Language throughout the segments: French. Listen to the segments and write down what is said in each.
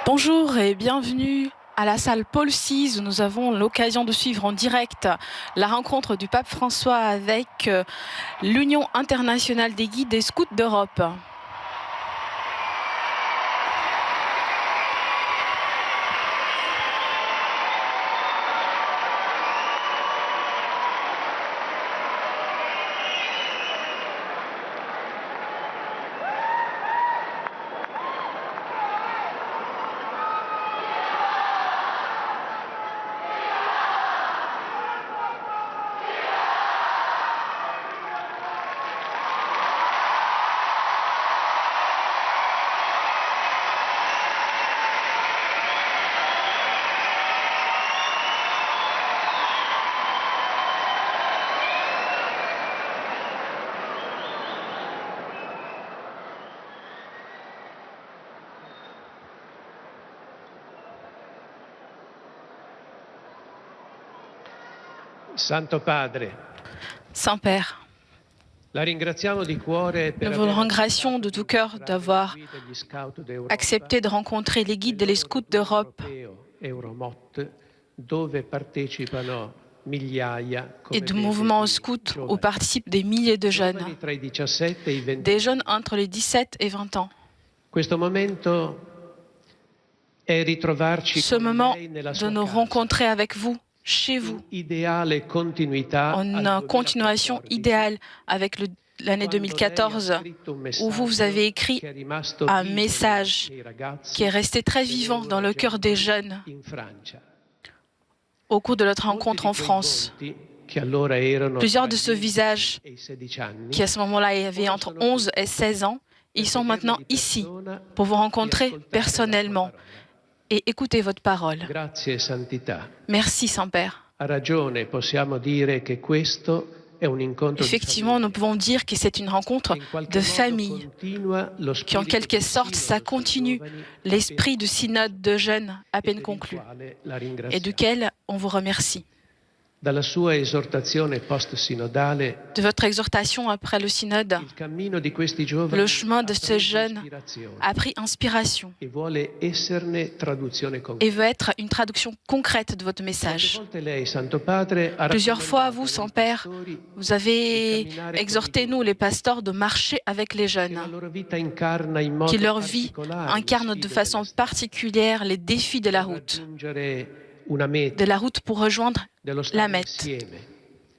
Bonjour et bienvenue à la salle Paul VI où nous avons l'occasion de suivre en direct la rencontre du pape François avec l'Union internationale des guides et scouts d'Europe. Santo Padre, Saint-Père, la ringraziamo di cuore per nous vous aver remercions de tout cœur d'avoir gli scout d'Europa accepté de rencontrer les guides et les scouts d'Europe Euromot, dove partecipano migliaia et du mouvement scout où participent des milliers de jeunes, tra i 17 e i 20. des jeunes entre les 17 et 20 ans. Questo momento è ritrovarci Ce con moment lei nella de sua nous casa, rencontrer avec vous, chez vous, ideale continuità en continuation idéale avec l'année 2014, où vous avez écrit un message qui est resté très vivant dans le cœur des jeunes au cours de notre rencontre en France. Plusieurs de ce visage, qui à ce moment-là avaient entre 11 et 16 ans, ils sont maintenant ici pour vous rencontrer personnellement et écouter votre parole. Grazie Santità. Merci, Saint-Père. Ha ragione, possiamo dire che questo è un incontro Effectivement, nous pouvons dire que c'est une rencontre de famille, qui en quelque sorte, ça continue l'esprit du synode de jeunes à peine conclu, et duquel on vous remercie. Dalla sua esortazione post-sinodale, De votre exhortation après le synode, il cammino di questi giovani le chemin de ha ces preso jeunes ispirazione a pris inspiration e vuole esserne traduzione et concreta. veut être une traduction concrète de votre message. Molte volte lei, Santo Padre, ha Plusieurs fois, raccomandato vous, ai Saint-Père, pastori vous avez di camminare exhorté con i nous, les pasteurs, de marcher avec les che jeunes, la loro vita incarna in modo que leur vie particolare le incarne de sfide façon della strada, particulière les défis de la per route. raggiungere una meta, De la route pour rejoindre dello la stare mette, insieme,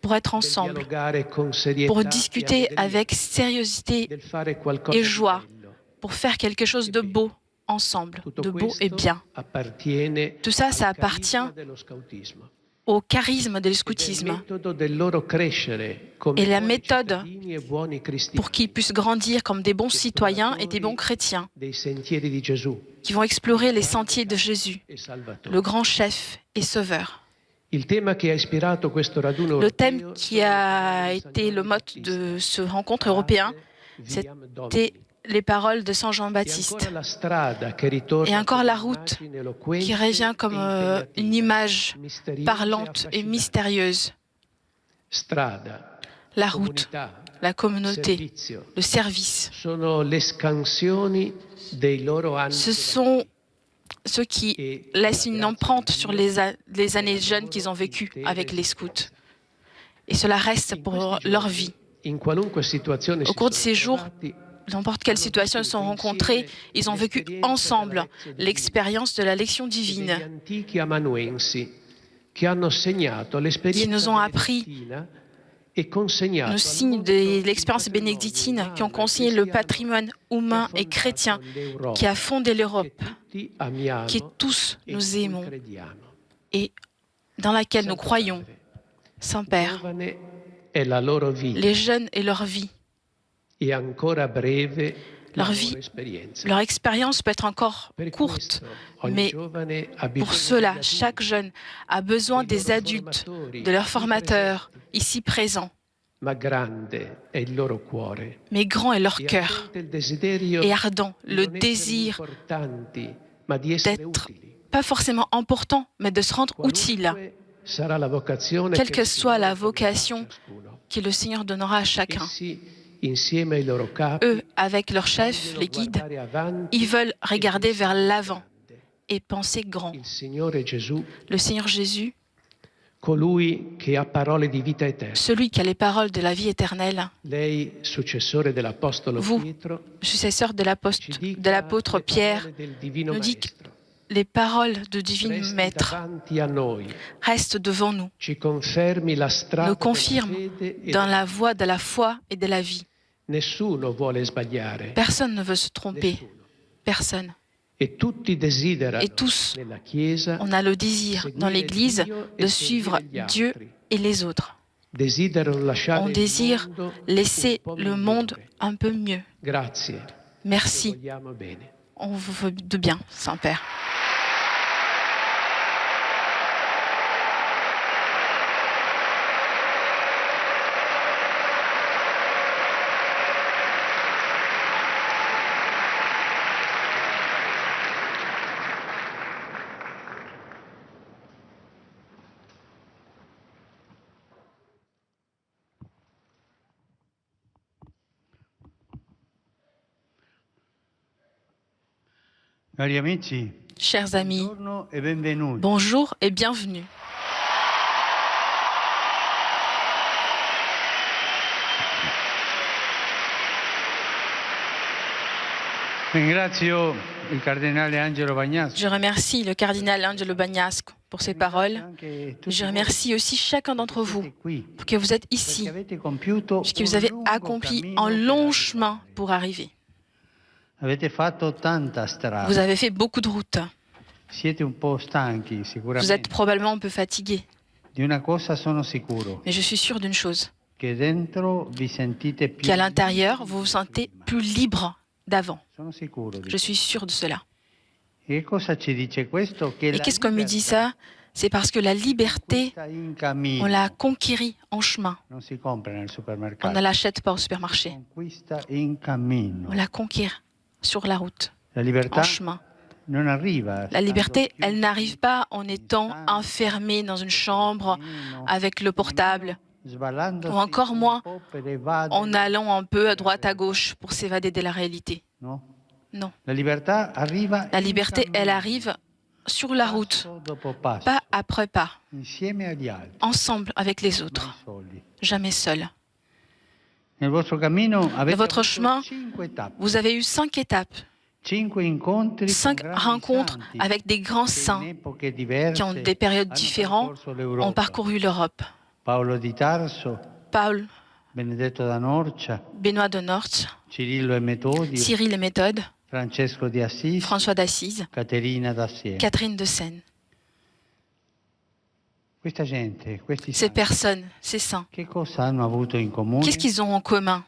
pour être del ensemble, dialogare con serietà pour e discuter allegria, avec sérieuxité del fare qualcosa et di joie, bello. pour faire quelque chose de beau ensemble, Tutto de beau et questo bien. appartiene Tout ça, ça al appartient carisma dello scautismo au charisme de ed è il l'escoutisme metodo del loro crescere come et la buoni méthode cittadini e buoni cristiani pour qu'ils puissent grandir comme des bons citoyens et des bons esploratori chrétiens dei sentieri di Gesù, qui vont explorer les sentiers de Jésus, e Salvatore. le grand chef et sauveur. Il tema che ha ispirato questo raduno Le thème europeo qui sono a le été le mot de ce rencontre Pace, européen, Viam c'était Domini. les paroles de Saint E Jean-Baptiste. ancora la strada che ritorna Et encore la come route immagine eloquente qui revient comme e une impegnativa, image misteriosa e parlante et affascinante. mystérieuse. Strada, La route, comunità, la communauté, servizio le service. sono le scansioni dei loro anni Ce giovanili. sont ceux qui laissent une empreinte sur les années jeunes qu'ils ont vécues avec les scouts. Et cela reste pour leur vie. In qualunque situazione Au si cours de sono ces jours, trovati, n'importe quelle situation ils sont rencontrés, ils ont vécu ensemble l'expérience de la lection degli divine antichi amanuensi che hanno segnato qui l'esperienza nous ont appris benedettina e consegnato nos al signes mondo de il l'expérience patrimonio bénédictine qui ont umano e consigné le cristiano patrimoine humain che ha et chrétien fondato l'Europa, qui a fondé l'Europe, che tutti amiamo qui tous e nous in cui aimons crediamo. et dans laquelle nous Santo croyons. Padre, Saint-Père, giovane è la loro vita les jeunes et leur vie. e ancora breve la Leur loro vie, esperienza. leur expérience peut être encore Per courte, questo ogni mais giovane ha pour bisogno cela, di chaque adulti, jeune a besoin dei des loro adultes, formatori, de leurs qui formateurs, presenti, ici présents. ma grande è il loro cuore. Mais grand est leur E cœur ardente il desiderio et ardent, di le non essere désir importanti, ma di essere d'être utili. pas forcément important, mais de se rendre utile, Qualunque sarà la vocazione quelle che que il soit Signore la donerà a vocation ciascuno. que le Seigneur donnera à chacun. Essi, insieme ai loro capi, Eux, avec leur chef, vogliono les guides, guardare avanti ils veulent e regarder vers pensare l'avant grande. et pensez grand. Il Signore Gesù, Le Seigneur Jésus, colui che ha parole di vita eterna. celui qui a les paroles de la vie éternelle, Lei, successore dell'Apostolo vous, Pietro, successeur de ci l'apôtre dica le Pierre, parole del Divino nous dit que Maestro. les paroles de divin Resti Maître davanti a noi, restent devant nous, ci confermi la strada nous della confirment fede e dans la voie de la foi et de la vie. Nessuno vuole sbagliare. Personne ne veut se tromper. Nessuno. Personne. E tutti desiderano Et tous, nella Chiesa on a le désir dans seguire l'Église Dio de e suivre servire gli Dieu altri. et les autres. Desiderano lasciare On il désire mondo laisser un po' le monde migliore. un peu mieux. Grazie. Ti Merci. vogliamo bene. On vous veut de bien, Saint-Père. Cari amici, Chers amis, buongiorno e benvenuti. bonjour et bienvenue. Ringrazio il cardinale Angelo Bagnasco. Je remercie le cardinal Angelo Bagnasco pour ses paroles. Anche tutti Je voi remercie aussi chacun d'entre vous siete qui, pour que vous êtes perché ici, avete compiuto puisque vous avez un lungo accompli cammino un per long arrivare. chemin pour arriver. Avete fatto tanta strada. Vous avez fait beaucoup de routes. Siete un po' stanchi Vous sicuramente. êtes probablement un peu fatigué. Di una cosa sono sicuro, Mais je suis sûre d'une chose, che dentro vi sentite più qu'à l'intérieur, liberi vous vous di sentez prima. plus libre d'avant. Sono sicuro di Je suis sûre de cela. E cosa ci dice questo? Che Et la qu'est-ce qu'on me dit libertà ça? C'est parce que la liberté, conquista in cammino. on l'a conquérie en chemin. Non si compra nel On supermercato. ne l'achète pas au supermarché. Conquista in cammino. On la conquiert sur la route, La libertà en chemin. non arriva. La liberté, stando elle n'arrive pas en chiusi, étant stanchi, enfermé dans une chambre telefonino, avec le portable, sballandosi ou encore un moins po' per evadere en allant un peu à droite, à gauche pour s'évader de la réalité. no? Non. La libertà arriva La in liberté, elle cammino, arrive sur la route, passo dopo passo, pas après pas, insieme agli altri, ensemble avec les mai autres, soli. jamais seul. Nel vostro cammino avete votre avuto chemin, 5 tappe, Vous avez eu 5 étapes, 5 incontri con 5 grandi rencontres santi avec des grands che saints in epoche diverse qui ont des périodes hanno différentes, percorso l'Europa. ont parcouru l'Europe. Paolo di Tarso, Paul, Benedetto da Norcia, Benoît de Nortz, Cirillo e Metodio, Cyril et Méthode, Francesco di Assisi, François d'Assise, Caterina da Siena. Catherine de Seine. Questa gente, questi Ces santi, personnes, ces saints, che cosa hanno avuto in comune? qu'est-ce qu'ils ont en commun?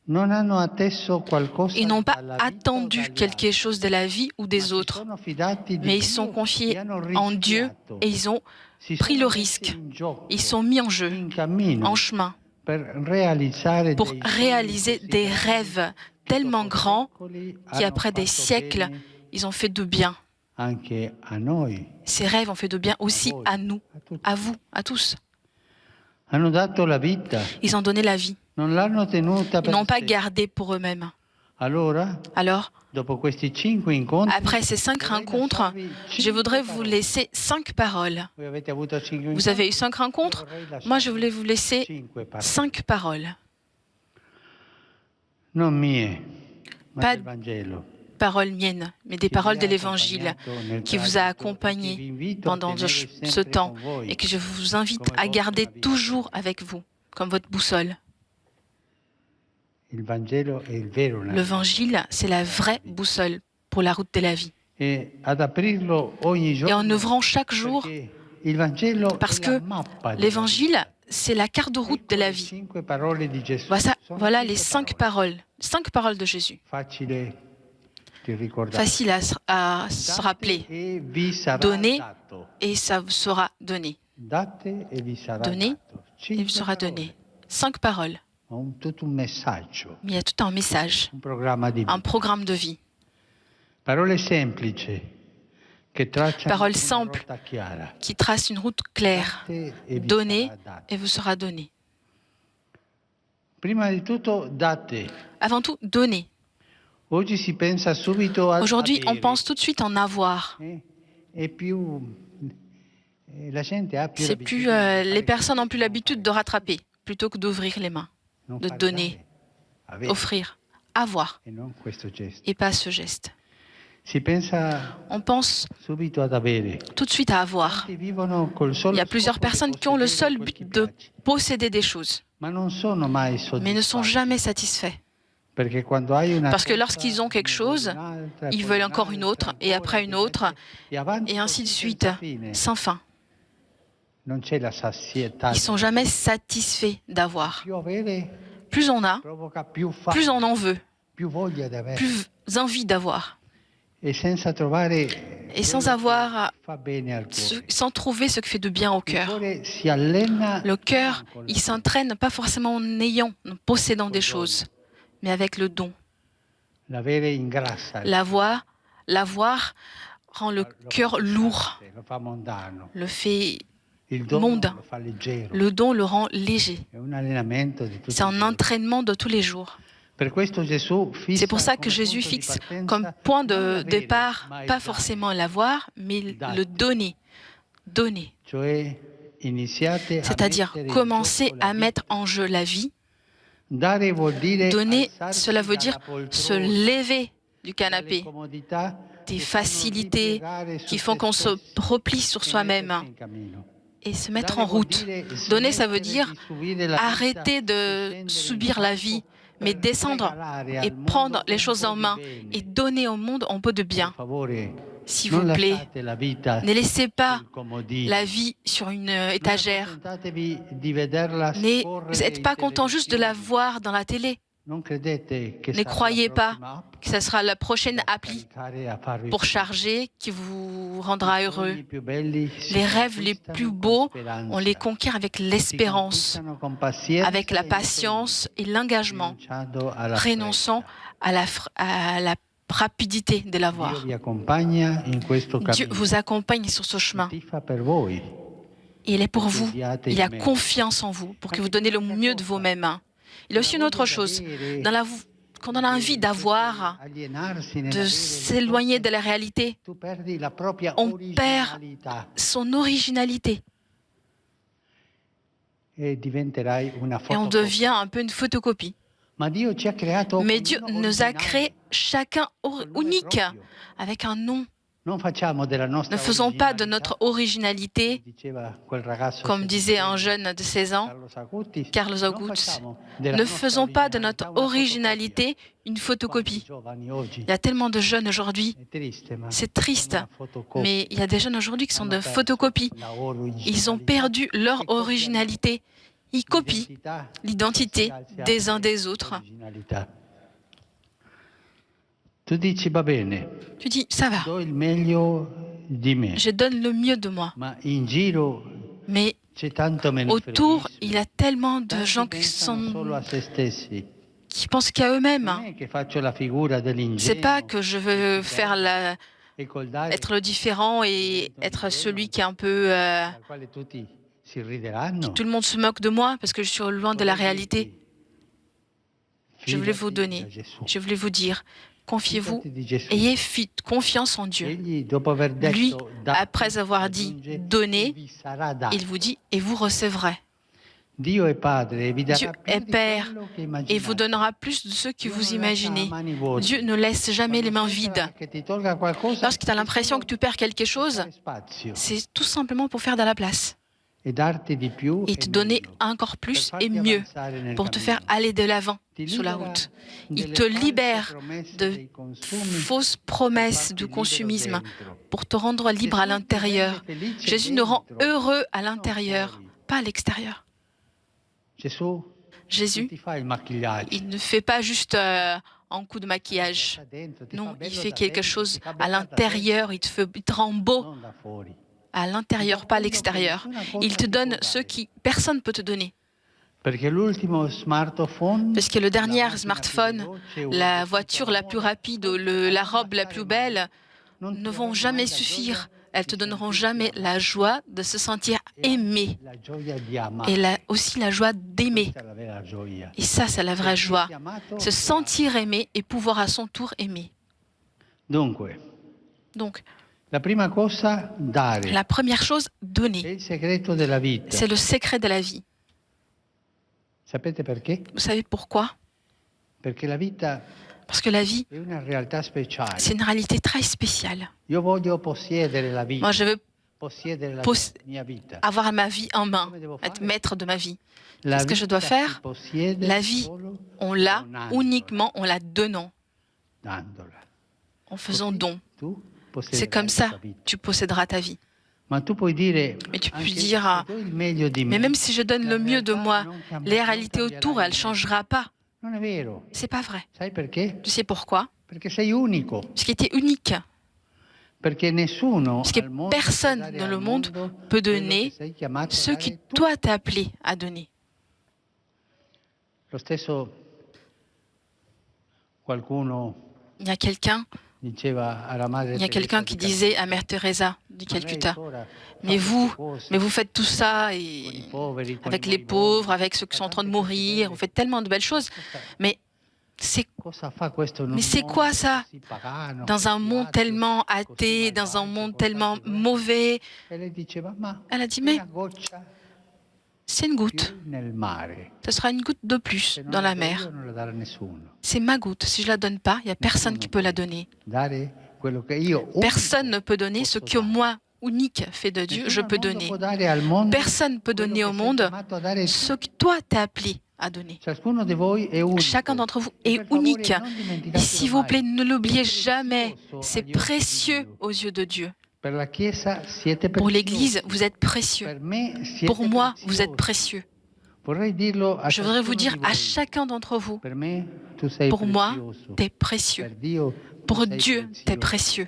Non hanno atteso qualcosa Ils n'ont pas dalla vita o attendu dagli quelque altri, chose de la vie ou ma des si autres, sono fidati di mais ils Dio sont e confiés hanno en Dieu rischiato, et ils ont si pris sono le messi risque. in gioco, Ils sont mis en jeu, in cammino, en chemin, per realizzare pour dei réaliser sogni des così rêves grandi tellement che dopo grands secoli qui, hanno après des fatto siècles, bene ils ont fait de bien. anche a noi. Ces rêves ont fait de bien aussi voi, à nous, a tutti. à vous, à tous. Hanno dato la vita, Ils ont donné la vie. non l'hanno tenuta Ils per n'ont pas sé. gardé pour eux-mêmes. Allora, Alors, dopo questi 5 incontri, après ces 5 vorrei rencontres, lasciarvi je 5 voudrais vous parole. laisser 5 paroles. Voi avete avuto 5 Vous avez eu incontri, 5 rencontres, vorrei lasciarvi moi je voulais vous laisser 5 parole. 5 paroles. Non mie, ma Pas del Vangelo. Paroles miennes, mais des Che paroles vi de ha l'Évangile accompagnato nel qui vous a transito e che vi accompagné invito a pendant tenere ce sempre temps con voi, et que je vous invite come à vostra garder vita. toujours avec vous, comme votre boussole. Il Vangelo è il vero L'Évangile, c'est la vraie boussole pour la route de la vie. E ad aprirlo ogni Et en giorno, œuvrant chaque jour, perché il Vangelo parce è la que mappa della l'Évangile, vita. c'est la carte de route de la vie. 5 parole di Gesù. Voilà Sono les 5 5 paroles. 5 paroles de Jésus. Facile di ricordare. Facile à se rappeler. E vi sarà Donnez dato. et ça vous sera donné. Date e vi sarà Donnez dato. et vous 5 sera parole. donné. 5 paroles. Tutto un messaggio, Mais il y a tout un message, un programma di un vita. programme de vie. Parole semplici che tracciano Parole una simple rotta chiara. qui trace une route claire. Date e vi Donnez sarà dato. et vous sera donné. Prima di tutto date. Avant tout, donnez. Aujourd'hui, on pense tout de suite en avoir. C'est plus, les personnes n'ont plus l'habitude de rattraper plutôt que d'ouvrir les mains, de donner, offrir, avoir, et pas ce geste. On pense tout de suite à avoir. Il y a plusieurs personnes qui ont le seul but de posséder des choses, mais ne sont jamais satisfaits. Parce que lorsqu'ils ont quelque chose, ils veulent encore une autre, et après une autre, et ainsi de suite, sans fin. Ils ne sont jamais satisfaits d'avoir. Plus on a, plus on en veut, plus envie d'avoir. Et sans trouver ce qui fait de bien au cœur. Le cœur, il s'entraîne pas forcément en possédant des choses, mais avec le don. L'avoir rend le cœur lourd, le fait mondain. Le don le rend léger. C'est un entraînement de tous les jours. C'est pour ça que Jésus fixe comme point de départ, pas forcément l'avoir, mais le donner. Donner. C'est-à-dire commencer à mettre en jeu la vie. Donner, cela veut dire se lever du canapé, des facilités qui font qu'on se replie sur soi-même et se mettre en route. Donner, ça veut dire arrêter de subir la vie, mais descendre et prendre les choses en main et donner au monde un peu de bien. S'il vous plaît, ne laissez pas la vie sur une étagère. N'êtes pas content juste de la voir dans la télé. Ne croyez pas que ce sera la prochaine appli pour charger qui vous rendra heureux. Les rêves les plus beaux, on les conquiert avec l'espérance, avec la patience et l'engagement, renonçant à la rapidité de l'avoir. Dieu vous accompagne sur ce chemin. Il est pour vous. Il a confiance en vous pour que vous donnez le mieux de vous-même. Il y a aussi une autre chose. Quand on a envie d'avoir, de s'éloigner de la réalité, on perd son originalité. Et on devient un peu une photocopie. Mais Dieu nous a créés chacun unique, avec un nom. Ne faisons pas de notre originalité, comme disait un jeune de 16 ans, Carlos Agut, ne faisons pas de notre originalité une photocopie. Il y a tellement de jeunes aujourd'hui, c'est triste, mais il y a des jeunes aujourd'hui qui sont de photocopies. Ils ont perdu leur originalité. Ils copient l'identité des uns des autres. Tu dis, ça va. Je donne le mieux de moi. Mais autour, il y a tellement de gens qui pensent qu'à eux-mêmes. C'est pas que je veux faire être le différent et être celui qui est un peu... Tout le monde se moque de moi parce que je suis loin de la réalité. Je voulais vous donner, je voulais vous dire, confiez-vous, ayez confiance en Dieu. Lui, après avoir dit « donnez », il vous dit « et vous recevrez ». Dieu est Père et vous donnera plus de ce que vous imaginez. Dieu ne laisse jamais les mains vides. Lorsque tu as l'impression que tu perds quelque chose, c'est tout simplement pour faire de la place. Et te donner encore plus et mieux pour te faire aller de l'avant sur la route. Il te libère de fausses promesses de consumisme pour te rendre libre à l'intérieur. Jésus nous rend heureux à l'intérieur, pas à l'extérieur. Jésus, il ne fait pas juste un coup de maquillage. Non, il fait quelque chose à l'intérieur, il te rend beau. À l'intérieur, pas à l'extérieur. Il te donne ce que personne ne peut te donner. Parce que le dernier smartphone, la voiture la plus rapide, la robe la plus belle ne vont jamais suffire. Elles te donneront jamais la joie de se sentir aimé et aussi la joie d'aimer. Et ça, c'est la vraie joie. Se sentir aimé et pouvoir à son tour aimer. Donc, la première chose, donner. C'est le secret de la vie. Vous savez pourquoi? Parce que la vie, c'est une réalité très spéciale. Moi, je veux avoir ma vie en main, être maître de ma vie. Qu'est-ce que je dois faire? La vie, on l'a uniquement en la donnant, en faisant don. C'est comme ça que tu posséderas ta vie. Mais tu peux dire, mais même si je donne le mieux de moi, les réalités autour, elles ne changeront pas. C'est pas vrai. Tu sais pourquoi? Parce qu'il était unique. Parce que personne dans le monde peut donner ce que toi t'es appelé à donner. Il y a quelqu'un qui disait à Mère Teresa de Calcutta, mais vous faites tout ça et avec les pauvres, avec ceux qui sont en train de mourir, vous faites tellement de belles choses, mais c'est quoi ça dans un monde tellement athée, dans un monde tellement mauvais? Elle a dit, mais c'est une goutte. Ce sera une goutte de plus dans la mer. C'est ma goutte. Si je ne la donne pas, il n'y a personne qui peut la donner. Personne ne peut donner ce que moi, unique fait de Dieu, je peux donner. Personne ne peut donner au monde ce que toi t'es appelé à donner. Chacun d'entre vous est unique. Et s'il vous plaît, ne l'oubliez jamais. C'est précieux aux yeux de Dieu. Pour l'Église, vous êtes précieux. Pour moi, vous êtes précieux. Je voudrais vous dire à chacun d'entre vous, pour moi, tu es précieux. Pour Dieu, tu es précieux.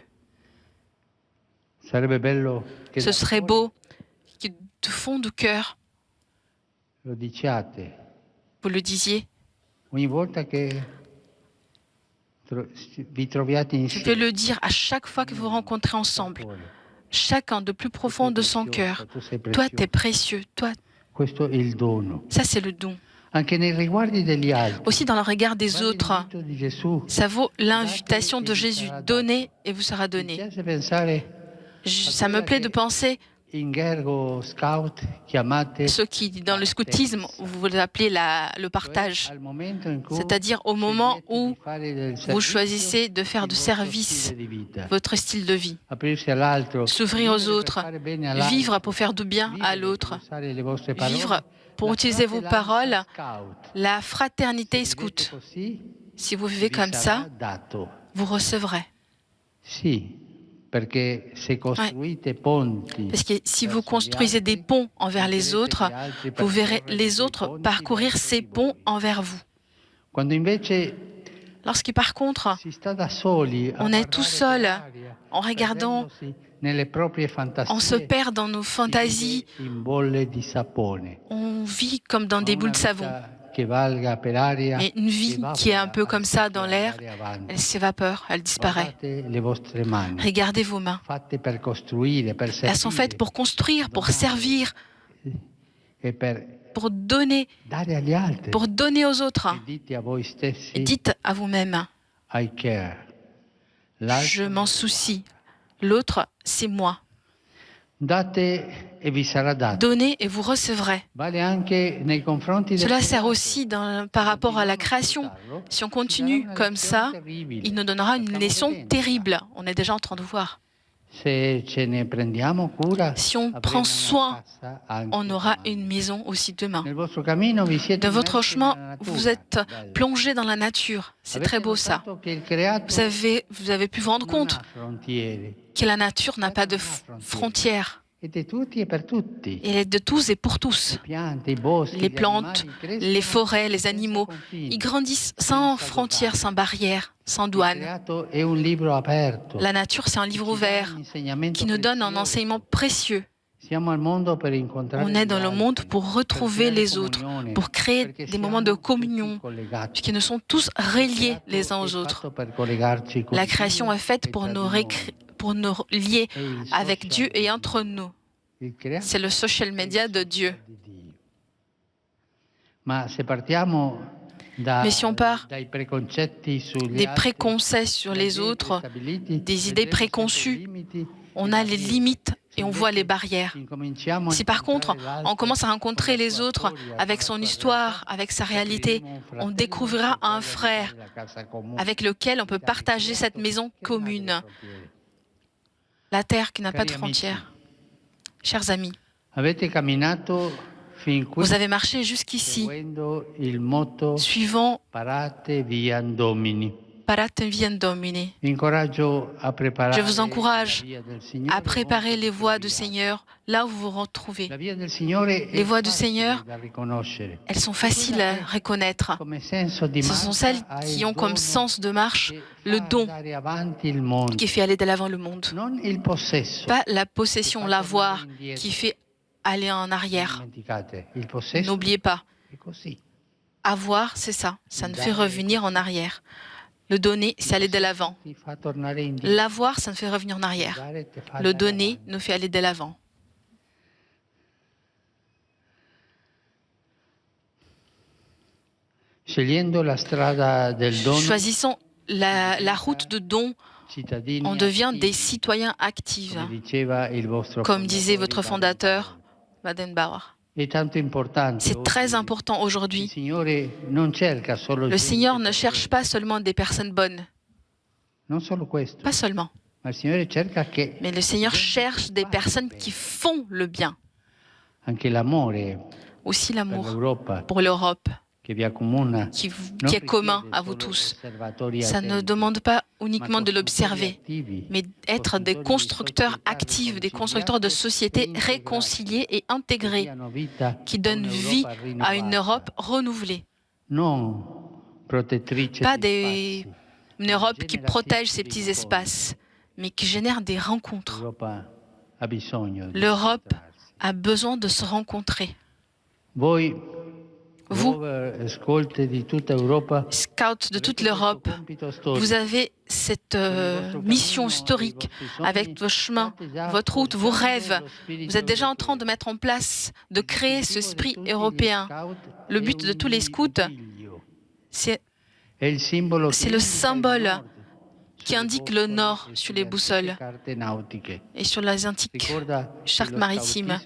Ce serait beau que du fond du cœur, vous le disiez. Je peux le dire à chaque fois que vous rencontrez ensemble. Chacun de plus profond de son cœur. Toi, tu es précieux. Toi, ça, c'est le don. Aussi dans le regard des autres, ça vaut l'invitation de Jésus. Donnez et vous sera donné. Ça me plaît de penser ce qui, dans le scoutisme, vous l'appelez le partage. C'est-à-dire au moment où vous choisissez de faire de service votre style de vie. S'ouvrir aux autres, vivre pour faire du bien à l'autre, vivre pour utiliser vos paroles, la fraternité scout. Si vous vivez comme ça, vous recevrez. Parce que si vous construisez des ponts envers les autres, vous verrez les autres parcourir ces ponts envers vous. Lorsque par contre, on est tout seul en regardant, on se perd dans nos fantaisies, on vit comme dans des boules de savon. Mais une vie qui est un peu comme ça dans l'air, elle s'évapore, elle disparaît. Regardez vos mains. Elles sont faites pour construire, pour servir, pour donner aux autres. Et dites à vous-même, je m'en soucie. L'autre, c'est moi. Donnez et vous recevrez. Cela sert aussi par rapport à la création. Si on continue comme ça, il nous donnera une leçon terrible. On est déjà en train de voir. Si on prend soin, on aura une maison aussi demain. Dans votre chemin, vous êtes plongé dans la nature. C'est très beau ça. Vous avez pu vous rendre compte que la nature n'a pas de frontières. Elle est de tous et pour tous. Les plantes, les forêts, les animaux, ils grandissent sans frontières, sans barrières, sans douane. La nature, c'est un livre ouvert qui nous donne un enseignement précieux. On est dans le monde pour retrouver les autres, pour créer des moments de communion, puisqu'ils nous sont tous reliés les uns aux autres. La création est faite pour nous lier avec Dieu et entre nous. C'est le social media de Dieu. Mais si on part des préconceits sur les autres, des idées préconçues, on a les limites et on voit les barrières. Si par contre, on commence à rencontrer les autres avec son histoire, avec sa réalité, on découvrira un frère avec lequel on peut partager cette maison commune, la terre qui n'a pas de frontières. Chers amis, vous avez marché jusqu'ici, suivant Parate Viam Domini. Je vous encourage à préparer les voies du Seigneur là où vous vous retrouvez. Les voies du Seigneur, elles sont faciles à reconnaître. Ce sont celles qui ont comme sens de marche le don qui fait aller de l'avant le monde. Pas la possession, l'avoir qui fait aller en arrière. N'oubliez pas, avoir, c'est ça, ça nous fait revenir en arrière. Le donner, c'est aller de l'avant. L'avoir, ça nous fait revenir en arrière. Le donner nous fait aller de l'avant. Choisissons la route de don, on devient des citoyens actifs, comme disait votre fondateur, Baden-Bauer. C'est très important aujourd'hui. Le Seigneur ne cherche pas seulement des personnes bonnes. Pas seulement. Mais le Seigneur cherche des personnes qui font le bien. Aussi l'amour pour l'Europe, qui est commun à vous tous. Ça ne demande pas uniquement de l'observer, mais être des constructeurs actifs, des constructeurs de sociétés réconciliées et intégrées, qui donnent vie à une Europe renouvelée. Pas une Europe qui protège ces petits espaces, mais qui génère des rencontres. L'Europe a besoin de se rencontrer. Vous, scouts de toute l'Europe, vous avez cette mission historique avec vos chemins, votre route, vos rêves. Vous êtes déjà en train de mettre en place, de créer ce esprit européen. Le but de tous les scouts, c'est le symbole qui indique le nord sur les boussoles et sur les antiques chartes maritimes.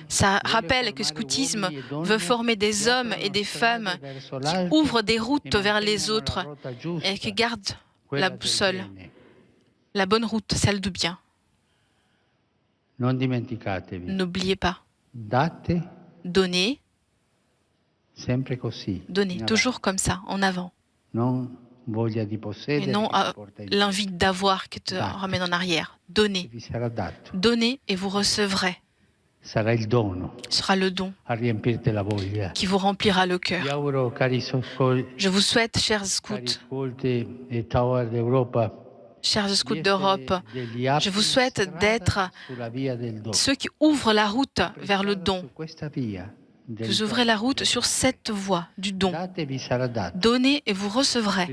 Ça rappelle que le scoutisme veut former des hommes et des femmes qui ouvrent des routes vers les autres et qui gardent la boussole, la bonne route, celle du bien. N'oubliez pas. Donnez, toujours comme ça, en avant. Et non l'envie d'avoir qui te ramène en arrière. Donnez. Donnez et vous recevrez. Ce sera le don qui vous remplira le cœur. Je vous souhaite, chers scouts d'Europe, je vous souhaite d'être ceux qui ouvrent la route vers le don. Vous ouvrez la route sur cette voie du don. Donnez et vous recevrez.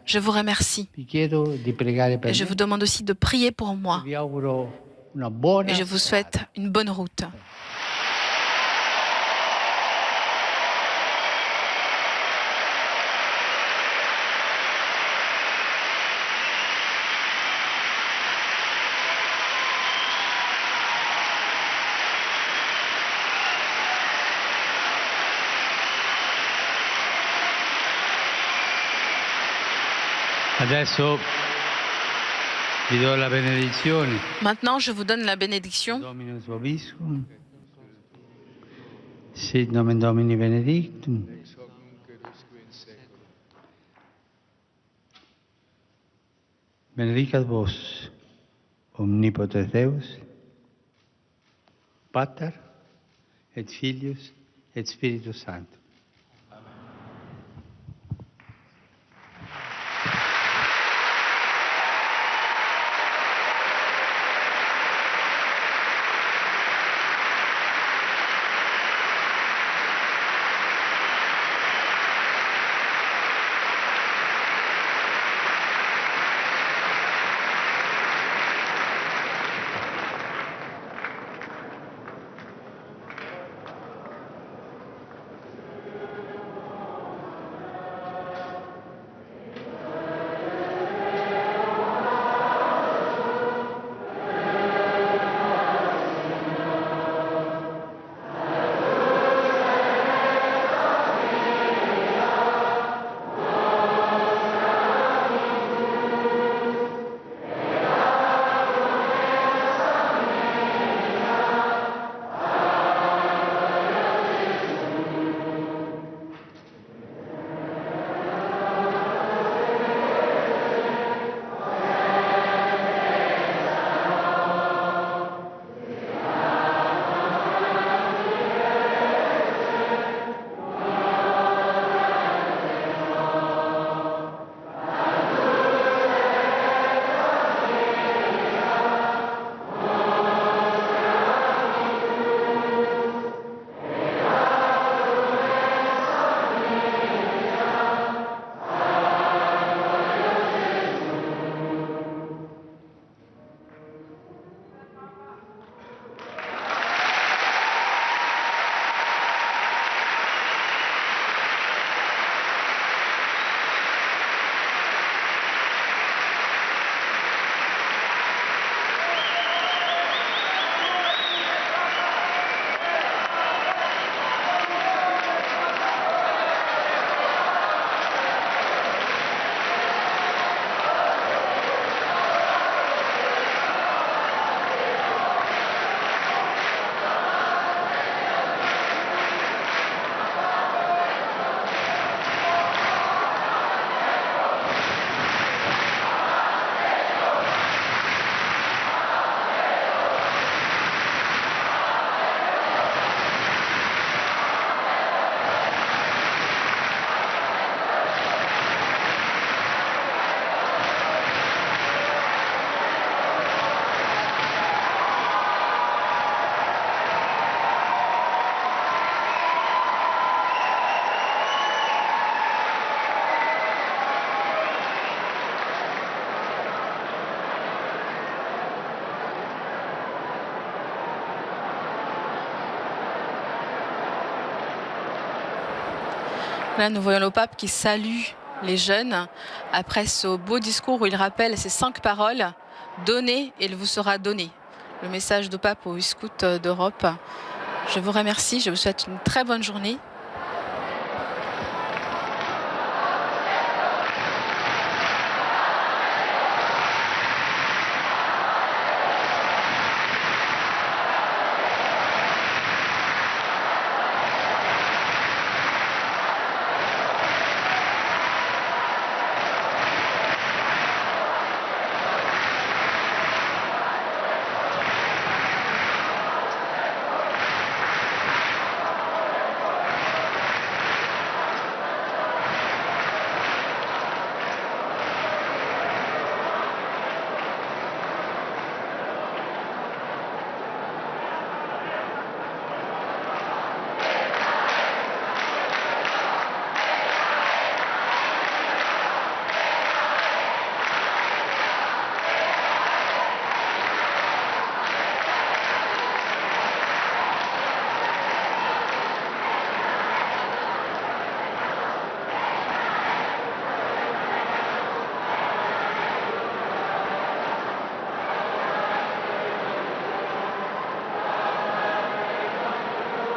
Je vous remercie. Et je vous demande aussi de prier pour moi. Et je vous souhaite une bonne route. Adesso vi do la benedizione. Maintenant, je vous donne la bénédiction. Dominus vobiscum. Sit nomen Domini benedictum. Benedicat vos omnipotens Deus, Pater et Filius et Spiritus Sanctus. Là, nous voyons le pape qui salue les jeunes après ce beau discours où il rappelle ces 5 paroles. Donnez et il vous sera donné. Le message du pape aux scouts d'Europe. Je vous remercie, je vous souhaite une très bonne journée.